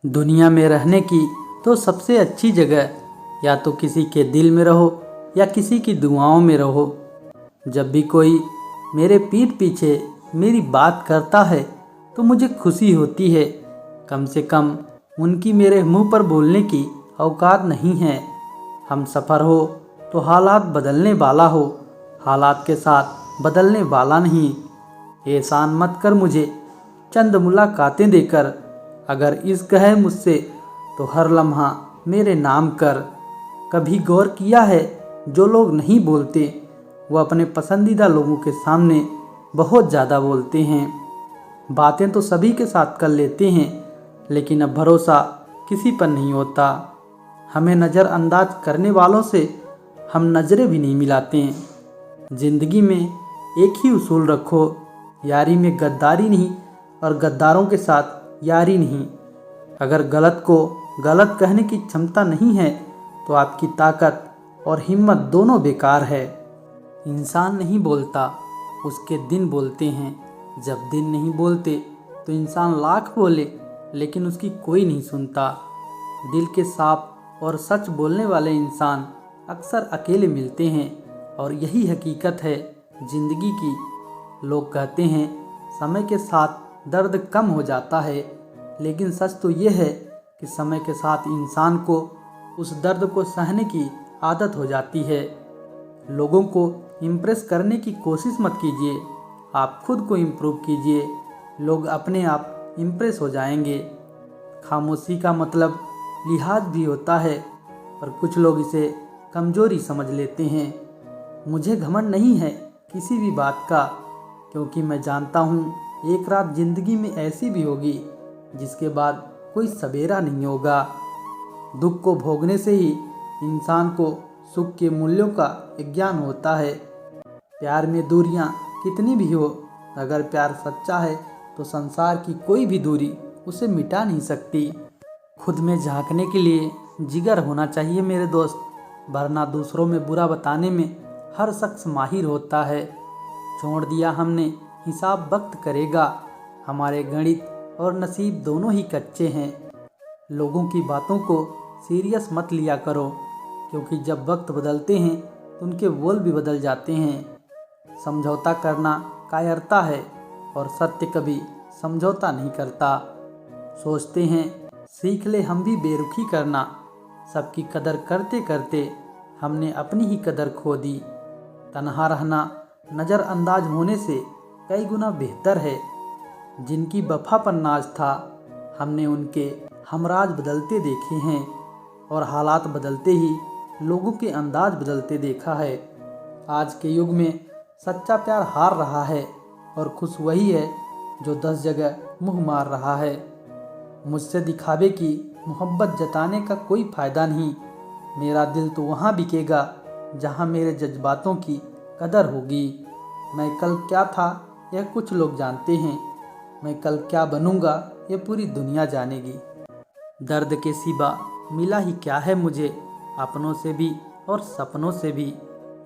दुनिया में रहने की तो सबसे अच्छी जगह या तो किसी के दिल में रहो या किसी की दुआओं में रहो। जब भी कोई मेरे पीठ पीछे मेरी बात करता है तो मुझे खुशी होती है। कम से कम उनकी मेरे मुंह पर बोलने की औकात नहीं है। हम सफ़र हो तो हालात बदलने वाला हो, हालात के साथ बदलने वाला नहीं। एहसान मत कर मुझे चंद मुलाकातें देकर, अगर इश्क है मुझसे तो हर लम्हा मेरे नाम कर। कभी गौर किया है जो लोग नहीं बोलते वो अपने पसंदीदा लोगों के सामने बहुत ज़्यादा बोलते हैं। बातें तो सभी के साथ कर लेते हैं लेकिन अब भरोसा किसी पर नहीं होता। हमें नज़रअंदाज करने वालों से हम नज़रें भी नहीं मिलाते हैं। ज़िंदगी में एक ही उसूल रखो, यारी में गद्दारी नहीं और गद्दारों के साथ यारी नहीं। अगर गलत को गलत कहने की क्षमता नहीं है तो आपकी ताकत और हिम्मत दोनों बेकार है। इंसान नहीं बोलता, उसके दिन बोलते हैं। जब दिन नहीं बोलते तो इंसान लाख बोले लेकिन उसकी कोई नहीं सुनता। दिल के साफ और सच बोलने वाले इंसान अक्सर अकेले मिलते हैं और यही हकीकत है ज़िंदगी की। लोग कहते हैं समय के साथ दर्द कम हो जाता है, लेकिन सच तो ये है कि समय के साथ इंसान को उस दर्द को सहने की आदत हो जाती है। लोगों को इम्प्रेस करने की कोशिश मत कीजिए, आप खुद को इम्प्रूव कीजिए। लोग अपने आप इम्प्रेस हो जाएंगे। खामोशी का मतलब लिहाज भी होता है, पर कुछ लोग इसे कमज़ोरी समझ लेते हैं। मुझे घमंड नहीं है किसी भी बात का, क्योंकि मैं जानता हूँ एक रात ज़िंदगी में ऐसी भी होगी जिसके बाद कोई सवेरा नहीं होगा। दुख को भोगने से ही इंसान को सुख के मूल्यों का ज्ञान होता है। प्यार में दूरियां कितनी भी हो, अगर प्यार सच्चा है तो संसार की कोई भी दूरी उसे मिटा नहीं सकती। खुद में झांकने के लिए जिगर होना चाहिए मेरे दोस्त, वरना दूसरों में बुरा बताने में हर शख्स माहिर होता है। छोड़ दिया हमने, हिसाब वक्त करेगा। हमारे गणित और नसीब दोनों ही कच्चे हैं। लोगों की बातों को सीरियस मत लिया करो, क्योंकि जब वक्त बदलते हैं तो उनके बोल भी बदल जाते हैं। समझौता करना कायरता है और सत्य कभी समझौता नहीं करता। सोचते हैं सीख ले हम भी बेरुखी करना, सबकी कदर करते करते हमने अपनी ही कदर खो दी। तन्हा रहना नज़रअंदाज होने से कई गुना बेहतर है। जिनकी वफा पर नाज था, हमने उनके हमराज बदलते देखे हैं और हालात बदलते ही लोगों के अंदाज बदलते देखा है। आज के युग में सच्चा प्यार हार रहा है और खुश वही है जो 10 जगह मुंह मार रहा है। मुझसे दिखावे की मोहब्बत जताने का कोई फ़ायदा नहीं। मेरा दिल तो वहाँ बिकेगा जहाँ मेरे जज्बातों की कदर होगी। मैं कल क्या था यह कुछ लोग जानते हैं, मैं कल क्या बनूंगा ये पूरी दुनिया जानेगी। दर्द के सिवा मिला ही क्या है मुझे, अपनों से भी और सपनों से भी।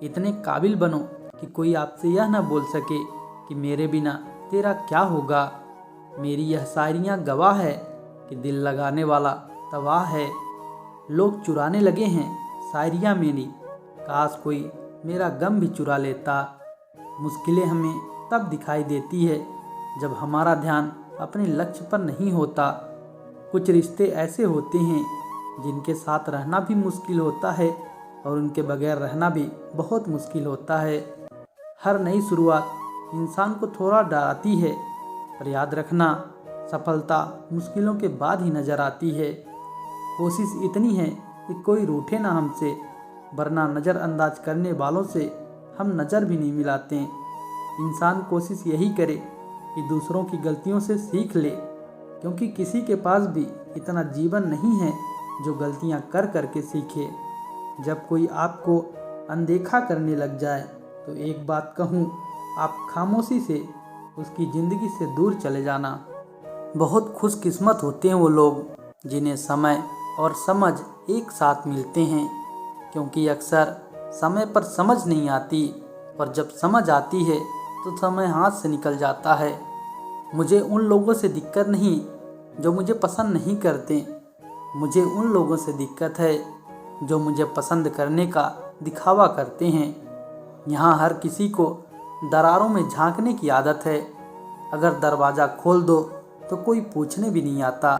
इतने काबिल बनो कि कोई आपसे यह ना बोल सके कि मेरे बिना तेरा क्या होगा। मेरी यह शायरियाँ गवाह है कि दिल लगाने वाला तबाह है। लोग चुराने लगे हैं शायरियाँ मेरी, काश कोई मेरा गम भी चुरा लेता। मुश्किलें हमें तब दिखाई देती है जब हमारा ध्यान अपने लक्ष्य पर नहीं होता। कुछ रिश्ते ऐसे होते हैं जिनके साथ रहना भी मुश्किल होता है और उनके बगैर रहना भी बहुत मुश्किल होता है। हर नई शुरुआत इंसान को थोड़ा डराती है, पर याद रखना सफलता मुश्किलों के बाद ही नज़र आती है। कोशिश इतनी है कि कोई रूठे ना हमसे, वरना नज़रअंदाज करने वालों से हम नज़र भी नहीं मिलाते। इंसान कोशिश यही करे कि दूसरों की गलतियों से सीख ले, क्योंकि किसी के पास भी इतना जीवन नहीं है जो गलतियां कर कर के सीखे। जब कोई आपको अनदेखा करने लग जाए तो एक बात कहूँ, आप खामोशी से उसकी ज़िंदगी से दूर चले जाना। बहुत खुशकिस्मत होते हैं वो लोग जिन्हें समय और समझ एक साथ मिलते हैं, क्योंकि अक्सर समय पर समझ नहीं आती और जब समझ आती है तो समय हाथ से निकल जाता है। मुझे उन लोगों से दिक्कत नहीं जो मुझे पसंद नहीं करते। मुझे उन लोगों से दिक्कत है जो मुझे पसंद करने का दिखावा करते हैं। यहाँ हर किसी को दरारों में झांकने की आदत है। अगर दरवाज़ा खोल दो तो कोई पूछने भी नहीं आता।